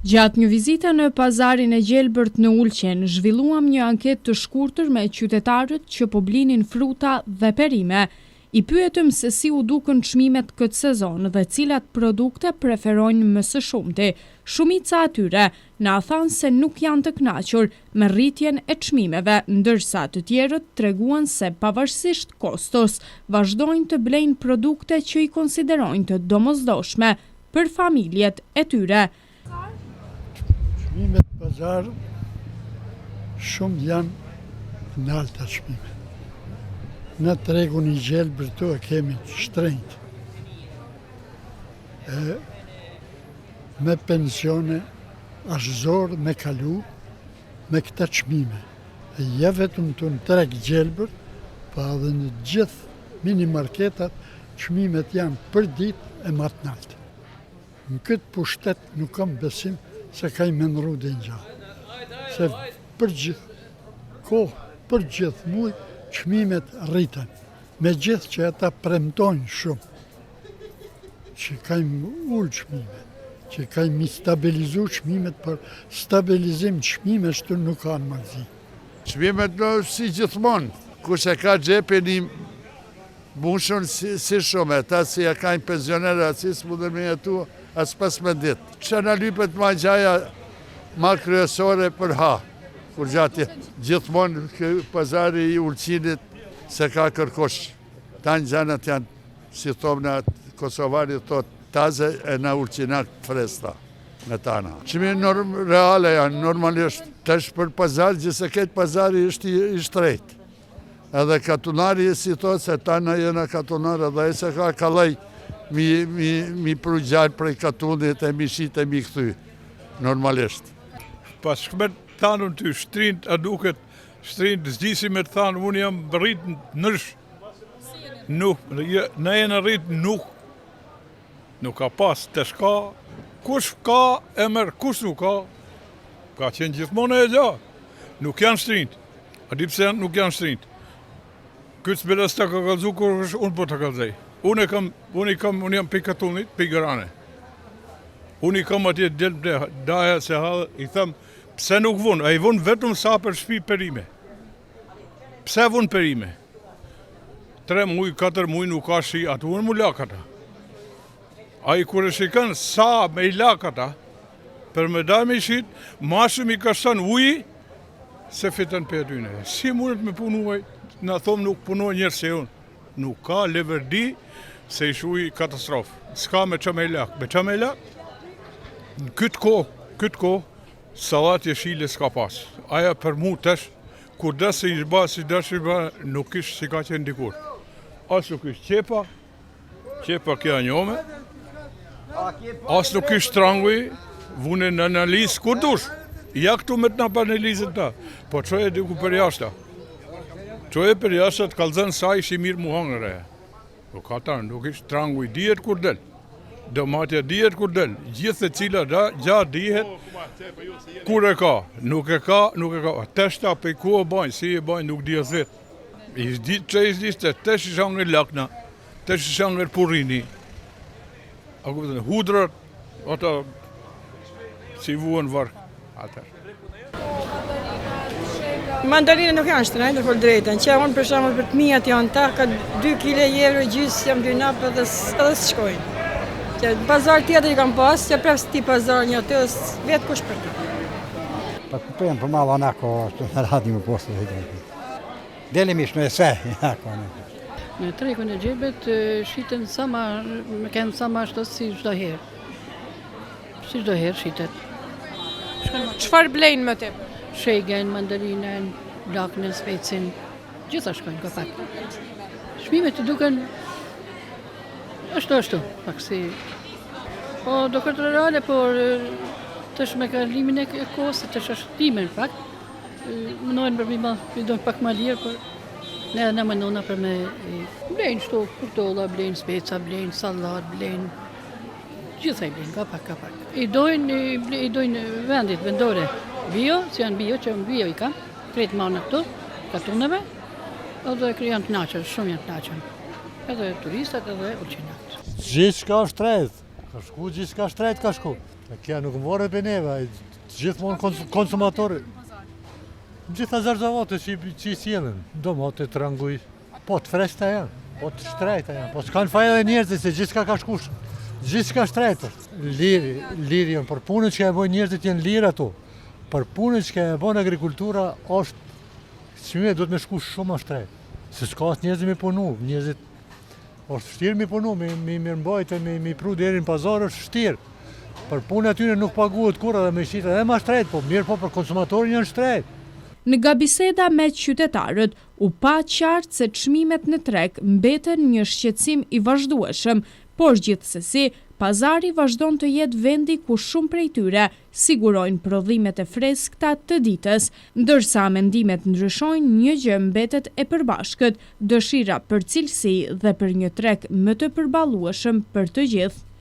Gjatë një vizite në pazarin e Gjelbërt në Ulqen, zhvilluam një anketë të shkurtër me qytetarët që po blinin fruta dhe perime. I pyetëm se si u dukën çmimet këtë sezon dhe cilat produkte preferojnë më së shumti. Shumica atyre na thanë se nuk janë të kënaqur me rritjen e çmimeve, ndërsa të tjerët treguan se pavarësisht kostos, vazhdojnë të blejnë produkte që i konsiderojnë të domosdoshme për familjet e tyre. Çmimet pazar shumë janë në alta çmime. Në tregun i Gjelbërt e kemi shtrenjtë. Me pensione është zorë me kalu me këta çmime. Ja vetëm të në treg Gjelbërt, pa edhe në gjithë minimarketat, çmimet janë për ditë e më të larta. Në këtë pushtet nuk kam besim se ka i menru dhe në gjallë. Se për gjithë kohë, për gjithë muaj, çmimet rriten. Me gjithë që ata premtojnë shumë, që ka i ullë çmimet, që ka i stabilizu çmimet, për stabilizim çmimesh të nuk kanë mërzi. Çmimet në si gjithmonë, kush e ka xhepin i mbushur si shumë, ata si e kanë pensionerë, si s'mundën me jetu, as pas me ditë. Që në lypet ma gjaja ma kryesore për ha, kur gjatë gjithmonë pazari i Ulqinit se ka kërkosh. Tanë gjanat janë, si thomë në Kosovari, taze e në Ulqinak fresta në tana. Qëmi reale janë, normalisht, tash për pazar, gjithse këtë pazari ishte i shtrejt. Edhe katunari si thotë se tana jena katunare dhe e se ka kalaj mi prugjarë prej katunit e mi shit e mi këthy, normalisht. Pas shkmet thanën të shtrinë, a duket shtrinë, zgjisi me të thanë, unë jam rritë nësh. Nuk, në e në rritë nuk ka pas të shka, kush ka e merë, kush nuk ka qenë gjithmonë e gja, nuk janë shtrinë, a di pse nuk janë shtrinë. Këtë s'beles të ka kalzu, kur unë po të kalzej. Unë jam për katunit, për grane. Unë i kam atje delë dhe daja se halë, i thëmë, pse nuk vunë? A i vunë vetëm sa për shpi perime. Pse vunë perime? 3 muj, 4 muj nuk ka shi, atë unë mu lakata. A i kërë shikën sa me i lakata, për me daj me i shit, ma shumë i kashtan uji, se fitën për atyne. Si mundet me punuaj? Në thomë nuk punuaj njërë se unë. Nuk ka leverdi se i shuj katastrofë. Ska me që me lak. Me që me lak, në këtë kohë, salat jeshile s'ka pas. Aja për mu tesh, kur desë i shba, si desë i shba, nuk ishë si ka qenë dikur. Asë nuk ishë qepa kja njome, asë nuk ishë tranguj, vune në analizë, kur dush, ja këtu me të nga për analizën ta, po që e diku për jashta. Që e për jashtë të kalëzën sa ishi mirë mu hangër e. O ka ta, nuk ishtë trangu i dijet kur del. Domatja dijet kur del. Gjithë e cila gjatë dijet, kur e ka. Nuk e ka. Teshta pe ku e bajnë, si e bajnë, nuk dijet vetë. I ditë që i ditë, tesh i shangër lakna, tesh i shangër purini. A ku përtë në hudrët, ata si vuën varkë. Atër. Mandarinë nuk janë shtrejnë, për drejten, që unë për shumë për të mijat janë ta, ka 2 kile euro gjysë, jam 2 napë edhe së shkojnë. Që pazar tjetër i kam pas, që prefës ti pazar një të vetë kush për të. Pa kupujeme për malo onako što radimo posle. Delim ishme sve, jako. Në tregun e Gjelbërt shiten kemë sa ma ashtë si çdo herë. Si çdo herë shitet. Çfarë blejnë më tepër? Shegen, mandarinën, laknën, specin, gjitha shkojnë ka pak. Çmimet të duken ashtu, pak si. Po do këtë reale, por tash me kalimin e kohës, tash është time në fakt. Mënojnë për bima, dojnë pak ma lirë, por ne mënona për me blejnë shto, kurtolla, blejnë speca, blejnë salat, blejnë gjitha i blejnë, ka pak. I dojnë vendit, vendore. Bio, që janë bio, që janë bio i kam, kretë manë këtu, katuneve, edhe janë të knaqër, shumë janë të knaqër. Edhe turistat, edhe ulqinat. Gjithë ka shtret, ka shku, gjithë ka shtret ka shku. Kja nuk më vore për neve, gjithmonë konsumatorë. Gjitha zarzavate që i sjellin, domate, tranguj, po të freskëta janë, po të shtrejta janë, po s'kan faj edhe njerëzit se gjithçka ka shkush, gjithçka shtrejtër. Liri janë, për punën që e bojnë njerëzit janë lirë ato, për punën që e bojnë agrikultura është, çmime duhet me shku shumë a shtrejt, se s'ka as njerëzit me punu, njerëzit është vështirë me punu, me mirëmbajtë, me pru deri në pazar është vështirë. Për punë atyre nuk paguhet kurrë dhe me shita edhe ma shtrejt, po mirë po për konsumatorin janë shtrejt. Nga biseda me qytetarët, u pa qartë se çmimet në treg mbeten një shqetësim i vazhdueshëm, por gjithsesi, pazari vazhdon të jetë vendi ku shumë prej tyre sigurojnë prodhimet e freskëta të ditës, ndërsa mendimet ndryshojnë, një gjë mbetet e përbashkët, dëshira për cilësi dhe për një treg më të përballueshëm për të gjithë.